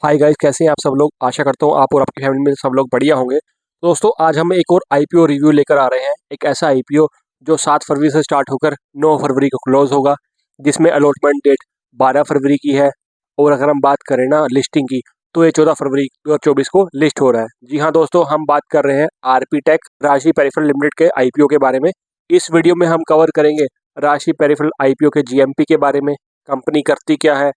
Hi guys, कैसे हैं आप सब लोग। आशा करता हूँ आप और आपकी फैमिली में सब लोग बढ़िया होंगे। तो दोस्तों, आज हम एक और आईपीओ रिव्यू लेकर आ रहे हैं। एक ऐसा आईपीओ जो 7 फरवरी से स्टार्ट होकर 9 फरवरी को क्लोज होगा, जिसमें अलॉटमेंट डेट 12 फरवरी की है। और अगर हम बात करें ना लिस्टिंग की, तो ये 14 फरवरी 2024 को लिस्ट हो रहा है। जी हाँ दोस्तों, हम बात कर रहे हैं आरपी टेक राशि पेरिफेरल लिमिटेड के आईपीओ के बारे में। इस वीडियो में हम कवर करेंगे राशि पेरिफेरल आईपीओ के जीएमपी के बारे में, कंपनी करती क्या है,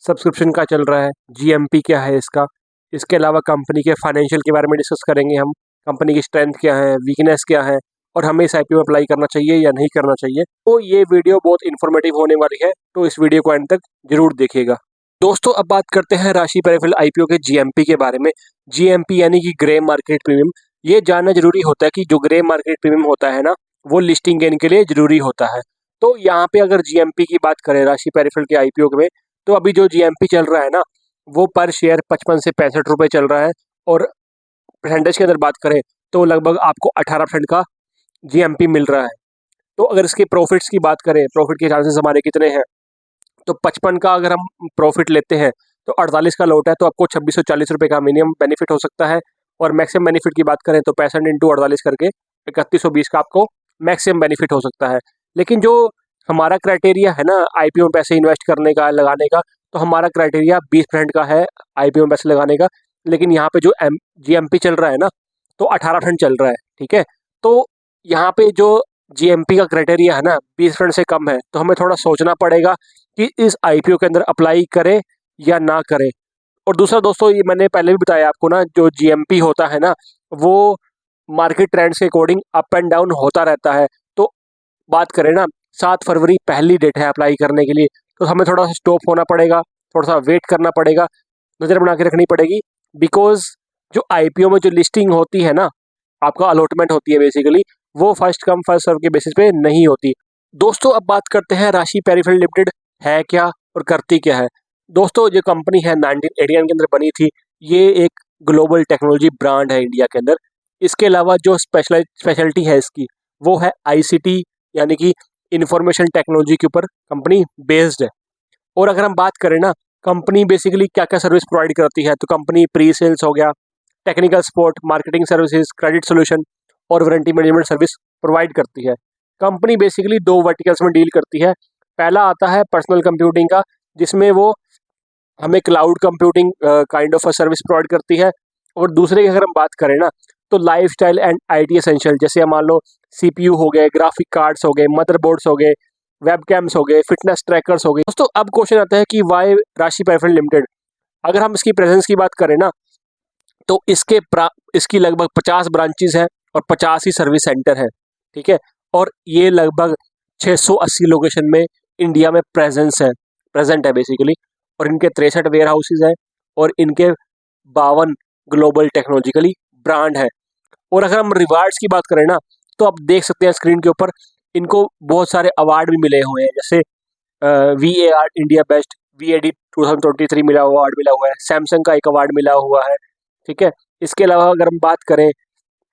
सब्सक्रिप्शन का चल रहा है, जीएमपी क्या है इसका। इसके अलावा कंपनी के फाइनेंशियल के बारे में डिस्कस करेंगे हम, कंपनी की स्ट्रेंथ क्या है, वीकनेस क्या है, और हमें इस आईपीओ में अप्लाई करना चाहिए या नहीं करना चाहिए। तो ये वीडियो बहुत इन्फॉर्मेटिव होने वाली है, तो इस वीडियो को एंड तक जरूर देखिएगा। दोस्तों, अब बात करते हैं राशि पेरिफेरल आईपीओ के जीएमपी के बारे में। जीएमपी यानी कि ग्रे मार्केट प्रीमियम। ये जानना जरूरी होता है कि जो ग्रे मार्केट प्रीमियम होता है ना, वो लिस्टिंग गेन के लिए जरूरी होता है। तो यहाँ पे अगर जीएमपी की बात करें राशि पेरिफेरल के आईपीओ में, तो अभी जो जीएमपी चल रहा है ना, वो पर शेयर 55 से 65 रुपए चल रहा है। और परसेंटेज के अंदर बात करें तो लगभग आपको 18% का जीएमपी मिल रहा है। तो अगर इसके प्रॉफिट्स की बात करें, प्रॉफिट के चांसेस हमारे कितने हैं, तो 55 का अगर हम प्रॉफिट लेते हैं तो 48 का लौट है, तो आपको 2640 रुपये का मिनिमम बेनिफिट हो सकता है। और मैक्सिमम बेनिफिट की बात करें तो 65 इंटू 48 करके 3120 का आपको मैक्सिमम बेनिफिट हो सकता है। लेकिन जो हमारा क्राइटेरिया है ना आईपीओ में पैसे इन्वेस्ट करने का, लगाने का, तो हमारा क्राइटेरिया 20% का है आईपीओ में पैसे लगाने का। लेकिन यहाँ पे जो जीएमपी चल रहा है ना, तो 18% चल रहा है। ठीक है, तो यहाँ पे जो जीएमपी का क्राइटेरिया है ना 20% से कम है, तो हमें थोड़ा सोचना पड़ेगा कि इस आईपीओ के अंदर अप्लाई करें या ना करें। और दूसरा दोस्तों, ये मैंने पहले भी बताया आपको ना, जो जीएमपी होता है ना, वो मार्केट ट्रेंड्स के अकॉर्डिंग अप एंड डाउन होता रहता है। तो बात करें ना, 7 फरवरी पहली डेट है अप्लाई करने के लिए, तो हमें थोड़ा सा स्टॉप होना पड़ेगा, थोड़ा सा वेट करना पड़ेगा, नज़र बना के रखनी पड़ेगी। बिकॉज जो आईपीओ में जो लिस्टिंग होती है ना, आपका अलॉटमेंट होती है बेसिकली, वो फर्स्ट कम फर्स्ट सर्व के बेसिस पे नहीं होती। दोस्तों, अब बात करते हैं राशि पेरिफेरल लिमिटेड है क्या और करती क्या है। दोस्तों, जो कंपनी है 1981 के अंदर बनी थी। ये एक ग्लोबल टेक्नोलॉजी ब्रांड है इंडिया के अंदर। इसके अलावा जो स्पेशलिटी है इसकी, वो है आईसीटी यानी कि इंफॉर्मेशन टेक्नोलॉजी के ऊपर कंपनी बेस्ड है। और अगर हम बात करें ना, कंपनी बेसिकली क्या क्या सर्विस प्रोवाइड करती है, तो कंपनी प्री सेल्स हो गया, technical support, marketing services, credit solution और वारंटी मैनेजमेंट सर्विस प्रोवाइड करती है। कंपनी बेसिकली 2 वर्टिकल्स में डील करती है। पहला आता है पर्सनल कंप्यूटिंग का, जिसमें वो हमें cloud computing kind of service provide करती है। और दूसरे की अगर हम बात करें ना, तो लाइफस्टाइल एंड आईटी एसेंशियल, जैसे मान लो सीपीयू हो गए, ग्राफिक कार्ड्स हो गए, मदरबोर्ड्स हो गए, वेबकैम्स हो गए, फिटनेस ट्रैकर्स हो गए। दोस्तों, अब क्वेश्चन आता है कि वाई राशि पेरिफेरल लिमिटेड। अगर हम इसकी प्रेजेंस की बात करें ना, तो इसकी लगभग 50 ब्रांचेस हैं और 50 ही सर्विस सेंटर है। ठीक है, और ये लगभग 680 लोकेशन में इंडिया में प्रेजेंट है बेसिकली। और इनके 63 वेयर हाउसेज हैं और इनके 52 ग्लोबल टेक्नोलॉजिकली ब्रांड है। और अगर हम रिवार्ड्स की बात करें ना, तो आप देख सकते हैं स्क्रीन के ऊपर, इनको बहुत सारे अवार्ड भी मिले हुए हैं। जैसे VAR इंडिया बेस्ट VAD 2023 मिला हुआ, अवार्ड मिला हुआ है। सैमसंग का एक अवार्ड मिला हुआ है। ठीक है, इसके अलावा अगर हम बात करें,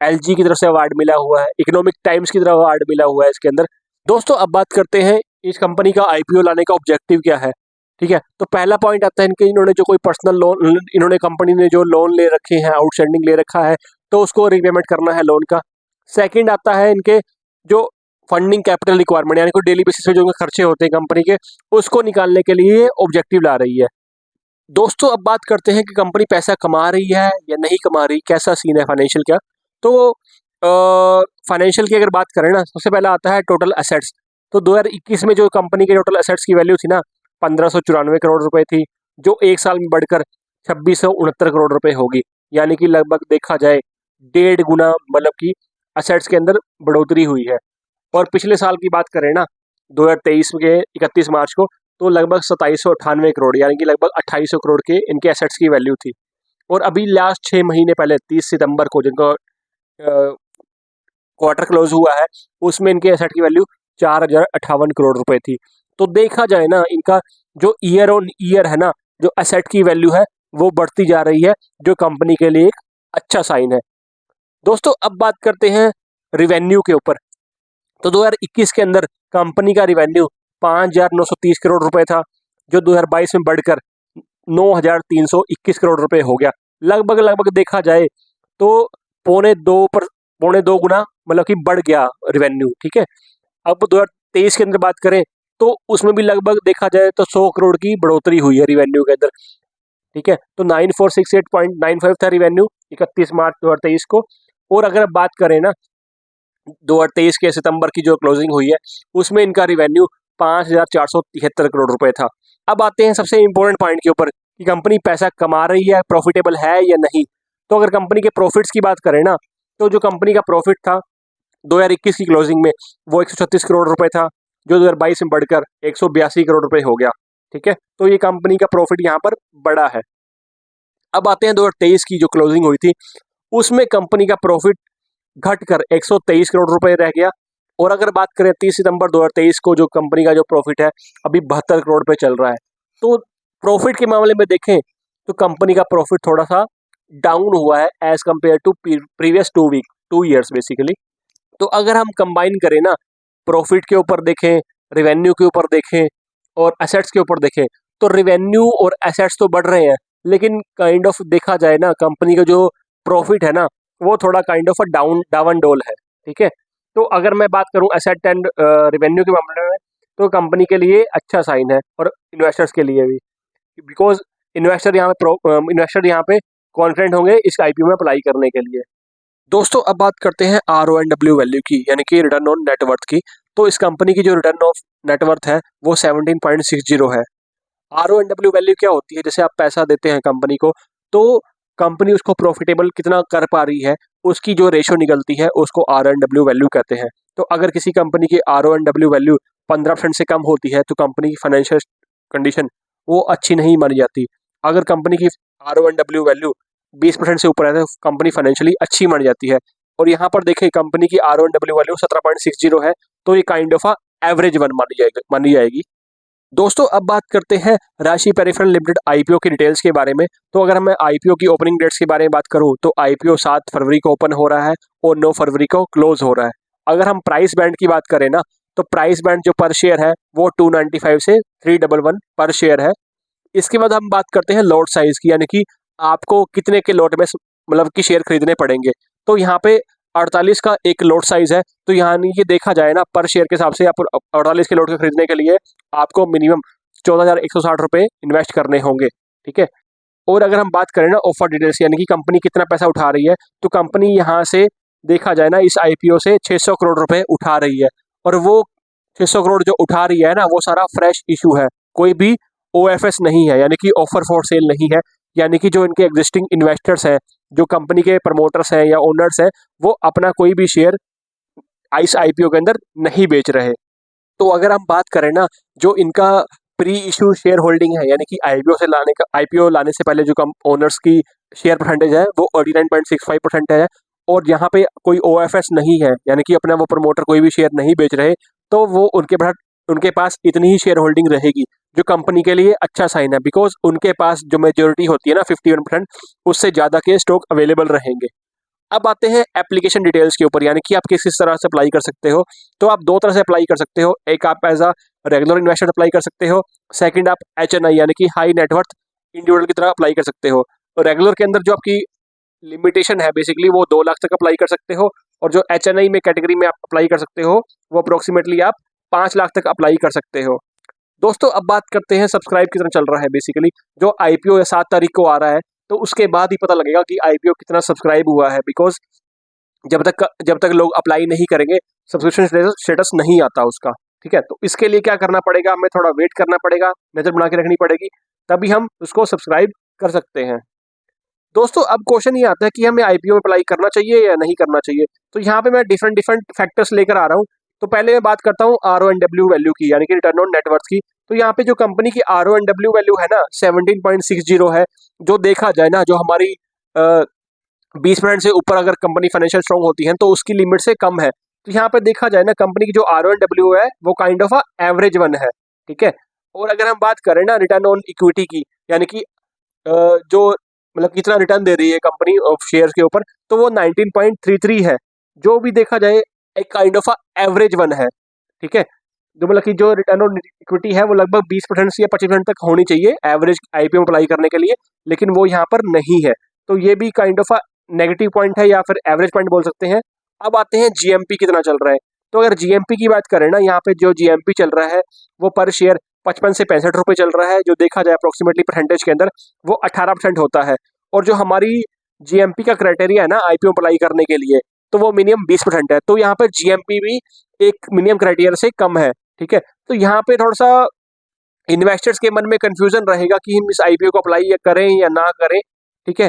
एलजी की तरफ से अवार्ड मिला हुआ है, इकोनॉमिक टाइम्स की तरफ अवार्ड मिला हुआ है इसके अंदर। दोस्तों, अब बात करते हैं इस कंपनी का आईपीओ लाने का ऑब्जेक्टिव क्या है। ठीक है, तो पहला पॉइंट आता है इनके, इन्होंने जो कोई पर्सनल लोन, इन्होंने कंपनी ने जो लोन ले रखे हैं, आउटस्टैंडिंग ले रखा है, तो उसको रीपेमेंट करना है लोन का। सेकंड आता है इनके जो फंडिंग कैपिटल रिक्वायरमेंट, यानी कि डेली बेसिस पे जो इनके खर्चे होते हैं कंपनी के, उसको निकालने के लिए ऑब्जेक्टिव ला रही है। दोस्तों, अब बात करते हैं कि कंपनी पैसा कमा रही है या नहीं कमा रही, कैसा सीन है फाइनेंशियल क्या। तो फाइनेंशियल की अगर बात करें ना, सबसे पहला आता है टोटल एसेट्स। तो 2021 में जो कंपनी के टोटल एसेट्स की वैल्यू थी ना, 1594 करोड़ रुपए थी, जो एक साल में बढ़कर 2669 करोड़ रुपए होगी। यानी कि लगभग देखा जाए 1.5 गुना, मतलब कि एसेट्स के अंदर बढ़ोतरी हुई है। और पिछले साल की बात करें ना, 2023 के 31 मार्च को, तो लगभग 2798 करोड़, यानी कि लगभग 2800 करोड़ के इनके एसेट्स की वैल्यू थी। और अभी लास्ट 6 महीने पहले 30 सितंबर को जिनको क्वार्टर क्लोज हुआ है, उसमें इनके एसेट की वैल्यू 4058 करोड़ रुपए थी। तो देखा जाए ना, इनका जो ईयर ऑन ईयर है ना, जो एसेट की वैल्यू है, वो बढ़ती जा रही है, जो कंपनी के लिए एक अच्छा साइन है। दोस्तों, अब बात करते हैं रिवेन्यू के ऊपर। तो 2021 के अंदर कंपनी का रिवेन्यू 5,930 करोड़ रुपए था, जो 2022 में बढ़कर 9,321 करोड़ रुपए हो गया। लगभग लगभग देखा जाए तो पौने दो गुना मतलब कि बढ़ गया रेवेन्यू। ठीक है, अब 2023 के अंदर बात करें तो उसमें भी लगभग देखा जाए तो 100 करोड़ की बढ़ोतरी हुई है रेवेन्यू के अंदर। ठीक है, तो 9468.95 था रेवेन्यू 31 मार्च 2023 को। और अगर बात करें ना 2023 के सितंबर की जो क्लोजिंग हुई है उसमें इनका रिवेन्यू 5,473 करोड़ रुपए था। अब आते हैं सबसे इंपॉर्टेंट पॉइंट के ऊपर कि कंपनी पैसा कमा रही है, प्रॉफिटेबल है या नहीं। तो अगर कंपनी के प्रॉफिट्स की बात करें ना तो जो कंपनी का प्रॉफिट था 2021 की क्लोजिंग में वो 136 करोड़ रुपए था, जो 2022 में बढ़कर 182 करोड़ रुपए हो गया। ठीक है, तो ये कंपनी का प्रॉफिट यहाँ पर बड़ा है। अब आते हैं 2023 की जो क्लोजिंग हुई थी उसमें कंपनी का प्रॉफिट घटकर 123 करोड़ रुपए रह गया। और अगर बात करें 30 सितंबर 2023 को जो कंपनी का जो प्रॉफिट है अभी 72 करोड़ पे चल रहा है। तो प्रॉफिट के मामले में देखें तो कंपनी का प्रॉफिट थोड़ा सा डाउन हुआ है as compare to previous 2 years basically. तो अगर हम कंबाइन करें ना, प्रॉफिट के ऊपर देखें, रेवेन्यू के ऊपर देखें और एसेट्स के ऊपर देखें, तो रेवेन्यू और एसेट्स तो बढ़ रहे हैं लेकिन काइंड ऑफ देखा जाए ना कंपनी का जो प्रॉफिट है ना वो थोड़ा काइंड ऑफ डावन डोल है। ठीक है, तो अगर मैं बात करूं एसेट एंड रेवेन्यू के मामले में तो कंपनी के लिए अच्छा साइन है और इन्वेस्टर्स के लिए भी, बिकॉज इन्वेस्टर यहाँ पे कॉन्फिडेंट होंगे इस आईपीओ में अप्लाई करने के लिए। दोस्तों अब बात करते हैं RONW वैल्यू की, यानी कि रिटर्न ऑन नेटवर्थ की। तो इस कंपनी की जो रिटर्न ऑफ नेटवर्थ है वो 17.60 है। RONW वैल्यू क्या होती है, जैसे आप पैसा देते हैं कंपनी को तो कंपनी उसको प्रॉफिटेबल कितना कर पा रही है उसकी जो रेशो निकलती है उसको RONW वैल्यू कहते हैं। तो अगर किसी कंपनी की RONW वैल्यू 15% से कम होती है तो कंपनी की फाइनेंशियल कंडीशन वो अच्छी नहीं मानी जाती। अगर कंपनी की RONW वैल्यू 20% से ऊपर है तो कंपनी फाइनेंशियली अच्छी मानी जाती है। और यहाँ पर देखें कंपनी की RONW वैल्यू 17.60 है, तो ये काइंड ऑफ एवरेज वन मानी जाएगी। दोस्तों अब बात करते हैं राशि पेरिफेरल लिमिटेड आईपीओ की डिटेल्स के बारे में। तो अगर मैं आईपीओ की ओपनिंग डेट्स के बारे में बात करूं तो आईपीओ 7 फरवरी को ओपन हो रहा है और 9 फरवरी को क्लोज हो रहा है। अगर हम प्राइस बैंड की बात करें ना तो प्राइस बैंड जो पर शेयर है वो 295 से 311 पर शेयर है। इसके बाद हम बात करते हैं लॉट साइज की, यानी कि आपको कितने के लॉट में मतलब कि शेयर खरीदने पड़ेंगे। तो यहाँ पे 48 का एक लॉट साइज है, तो यहाँ ये देखा जाए ना पर शेयर के हिसाब से आप 48 के लॉट के खरीदने के लिए आपको मिनिमम 14,160 रुपए इन्वेस्ट करने होंगे। ठीक है, और अगर हम बात करें ना ऑफर डिटेल्स यानी कि कंपनी कितना पैसा उठा रही है तो कंपनी यहाँ से देखा जाए ना इस आईपीओ से 600 करोड़ रुपए उठा रही है। और वो 600 करोड़ जो उठा रही है ना वो सारा फ्रेश इशू है, कोई भी OFS नहीं है, यानी कि ऑफर फॉर सेल नहीं है। यानी कि जो इनके एग्जिस्टिंग इन्वेस्टर्स हैं, जो कंपनी के प्रमोटर्स हैं या ओनर्स हैं, वो अपना कोई भी शेयर इस आईपीओ के अंदर नहीं बेच रहे। तो अगर हम बात करें ना जो इनका प्री इशू शेयर होल्डिंग है, यानी कि आईपीओ लाने से पहले जो ओनर्स की शेयर परसेंटेज है वो 89.65% है। और यहाँ पे कोई OFS नहीं है, यानी कि अपना वो प्रमोटर कोई भी शेयर नहीं बेच रहे, तो वो उनके पास इतनी ही शेयर होल्डिंग रहेगी, जो कंपनी के लिए अच्छा साइन है, बिकॉज उनके पास जो मेजोरिटी होती है ना 51%, उससे ज़्यादा के स्टॉक अवेलेबल रहेंगे। अब आते हैं एप्लीकेशन डिटेल्स के ऊपर, यानी कि आप किस तरह से अप्लाई कर सकते हो। तो आप दो तरह से अप्लाई कर सकते हो, एक आप as a regular investor apply कर सकते हो, सेकंड आप HNI यानी कि हाई नेटवर्थ इंडिविजुअल की तरह अप्लाई कर सकते हो। रेगुलर के अंदर जो आपकी लिमिटेशन है बेसिकली वो 2 लाख तक अप्लाई कर सकते हो, और जो HNI में कैटेगरी में आप अप्लाई कर सकते हो वो अप्रोक्सीमेटली आप 5 लाख तक अप्लाई कर सकते हो। दोस्तों अब बात करते हैं सब्सक्राइब कितना चल रहा है। बेसिकली जो आईपीओ 7 तारीख को आ रहा है तो उसके बाद ही पता लगेगा कि आईपीओ कितना सब्सक्राइब हुआ है, बिकॉज जब तक लोग अप्लाई नहीं करेंगे सब्सक्रिप्शन स्टेटस नहीं आता उसका। ठीक है, तो इसके लिए क्या करना पड़ेगा, हमें थोड़ा वेट करना पड़ेगा, नजर बना के रखनी पड़ेगी, तभी हम उसको सब्सक्राइब कर सकते हैं। दोस्तों अब क्वेश्चन ये आता है कि हमें आईपीओ में अप्लाई करना चाहिए या नहीं करना चाहिए। तो यहाँ पे मैं डिफरेंट डिफरेंट फैक्टर्स लेकर आ रहा हूँ। तो पहले मैं बात करता हूँ RONW वैल्यू की, यानी कि रिटर्न ऑन नेटवर्थ की। तो यहाँ पे जो कंपनी की RONW वैल्यू है ना 17.60 है, जो देखा जाए ना जो हमारी 20% से ऊपर अगर कंपनी फाइनेंशियल स्ट्रॉन्ग होती है तो उसकी लिमिट से कम है। तो यहाँ पे देखा जाए ना कंपनी की जो RONW है वो काइंड ऑफ एवरेज वन है। ठीक है, और अगर हम बात करें ना रिटर्न ऑन इक्विटी की, यानी कि जो मतलब कितना रिटर्न दे रही है कंपनी ऑफ शेयर के ऊपर, तो वो 19.33 है, जो भी देखा जाए एक काइंड ऑफ एवरेज वन है। ठीक है, जो मतलब कि जो रिटर्न ऑन इक्विटी है वो लगभग 20% से या 25% तक होनी चाहिए एवरेज आईपीओ में अप्लाई करने के लिए, लेकिन वो यहाँ पर नहीं है। तो ये भी kind of a negative point है या फिर एवरेज पॉइंट बोल सकते हैं। अब आते हैं जीएमपी कितना चल रहा है। तो अगर जीएमपी की बात करें ना, यहाँ पे जो जीएमपी चल रहा है वो पर शेयर 55 से 65 रुपये चल रहा है, जो देखा जाए अप्रोक्सीमेटली परसेंटेज के अंदर वो 18% होता है। और जो हमारी जीएमपी का क्राइटेरिया है ना आईपीओ अप्लाई करने के लिए, तो वो मिनिमम 20% है। तो यहाँ पर जीएमपी भी एक मिनिमम क्राइटेरिया से कम है, ठीक है। तो यहाँ पे थोड़ा सा इन्वेस्टर्स के मन में कंफ्यूजन रहेगा कि हम इस आईपीओ को अप्लाई या करें या ना करें, ठीक है।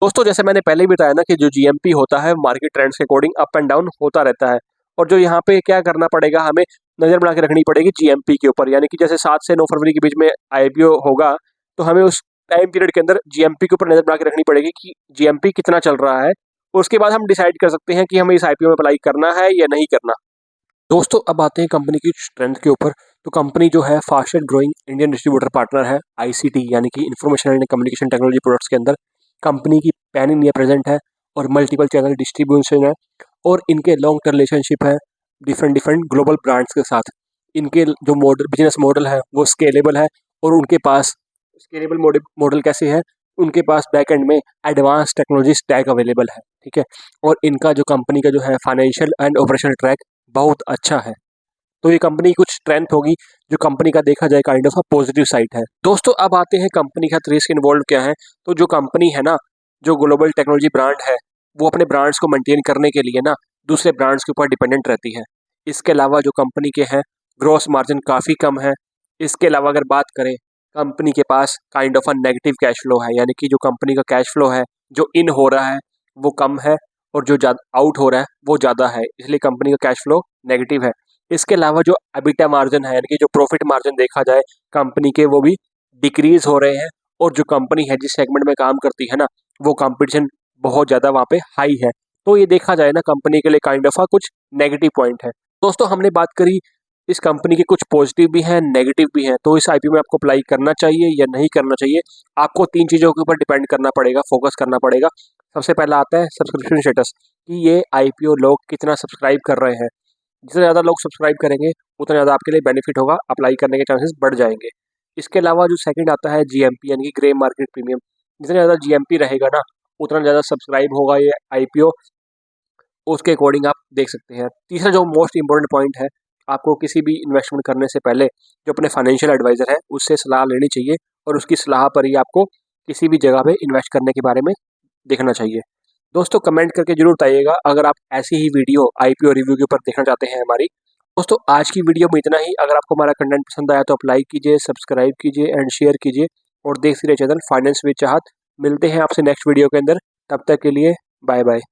दोस्तों जैसे मैंने पहले भी बताया ना कि जो जीएमपी होता है मार्केट ट्रेंड्स के अकॉर्डिंग अप एंड डाउन होता रहता है। और जो यहाँ पे क्या करना पड़ेगा, हमें नजर बना के रखनी पड़ेगी जीएमपी के ऊपर, यानी कि जैसे 7 से 9 फरवरी के बीच में आईपीओ होगा, तो हमें उस टाइम पीरियड के अंदर जीएमपी के ऊपर नजर बना के रखनी पड़ेगी कि जीएमपी कितना चल रहा है। उसके बाद हम डिसाइड कर सकते हैं कि हमें इस आईपीओ में अप्लाई करना है या नहीं करना। दोस्तों अब आते हैं कंपनी की स्ट्रेंथ के ऊपर। तो कंपनी जो है fastest growing Indian distributor partner है आईसीटी, यानी कि information and communication technology products के अंदर। कंपनी की पैन इंडिया प्रेजेंट है और मल्टीपल चैनल डिस्ट्रीब्यूशन है, और इनके लॉन्ग टर्म रिलेशनशिप है डिफरेंट डिफरेंट ग्लोबल ब्रांड्स के साथ। इनके जो बिजनेस मॉडल है वो स्केलेबल है, और उनके पास स्केलेबल मॉडल कैसे है, उनके पास बैक एंड में एडवांस टेक्नोलॉजी स्टैक अवेलेबल है, ठीक है। और इनका जो कंपनी का जो है फाइनेंशियल एंड ऑपरेशनल ट्रैक बहुत अच्छा है। तो ये कंपनी की कुछ स्ट्रेंथ होगी जो कंपनी का देखा जाए kind of a positive side है। दोस्तों अब आते हैं कंपनी का रिस्क इन्वॉल्व क्या है। तो जो कंपनी है ना, जो ग्लोबल टेक्नोलॉजी ब्रांड है, वो अपने ब्रांड्स को मेंटेन करने के लिए ना दूसरे ब्रांड्स के ऊपर डिपेंडेंट रहती है। इसके अलावा जो कंपनी के हैं ग्रॉस मार्जिन काफ़ी कम है। इसके अलावा अगर बात करें, कंपनी के पास kind of a negative cash flow है, यानी कि जो कंपनी का कैश फ्लो है जो इन हो रहा है वो कम है, और जो आउट हो रहा है वो ज़्यादा है, इसलिए कंपनी का कैश फ्लो नेगेटिव है। इसके अलावा जो एबिटा मार्जिन है, यानी कि जो प्रॉफिट मार्जिन देखा जाए कंपनी के, वो भी डिक्रीज हो रहे हैं। और जो कंपनी है जिस सेगमेंट में काम करती है ना, वो कंपटीशन बहुत ज़्यादा वहाँ पे हाई है। तो ये देखा जाए ना कंपनी के लिए काइंड ऑफ कुछ नेगेटिव पॉइंट है। दोस्तों हमने बात करी इस कंपनी के कुछ पॉजिटिव भी हैं नेगेटिव भी हैं। तो इस आईपीओ में आपको अप्लाई करना चाहिए या नहीं करना चाहिए, आपको 3 चीज़ों के ऊपर डिपेंड करना पड़ेगा, फोकस करना पड़ेगा। सबसे पहला आता है सब्सक्रिप्शन स्टेटस, कि ये आईपीओ लोग कितना सब्सक्राइब कर रहे हैं। जितने ज़्यादा लोग सब्सक्राइब करेंगे उतना ज़्यादा आपके लिए बेनिफिट होगा, अप्लाई करने के चांसेस बढ़ जाएंगे। इसके अलावा जो सेकंड आता है जीएमपी, यानी कि ग्रे मार्केट प्रीमियम। जितना ज़्यादा जीएमपी रहेगा ना, उतना ज़्यादा सब्सक्राइब होगा ये आईपीओ, उसके अकॉर्डिंग आप देख सकते हैं। तीसरा जो मोस्ट इंपॉर्टेंट पॉइंट है, आपको किसी भी इन्वेस्टमेंट करने से पहले जो अपने फाइनेंशियल एडवाइज़र है उससे सलाह लेनी चाहिए, और उसकी सलाह पर ही आपको किसी भी जगह पे इन्वेस्ट करने के बारे में देखना चाहिए। दोस्तों कमेंट करके जरूर बताइएगा अगर आप ऐसी ही वीडियो आईपीओ रिव्यू के ऊपर देखना चाहते हैं हमारी। दोस्तों आज की वीडियो में इतना ही। अगर आपको हमारा कंटेंट पसंद आया तो आप लाइक कीजिए, सब्सक्राइब कीजिए एंड शेयर कीजिए, और देखते रहिए चैनल फाइनेंस विद चाहत। मिलते हैं आपसे नेक्स्ट वीडियो के अंदर, तब तक के लिए बाय बाय।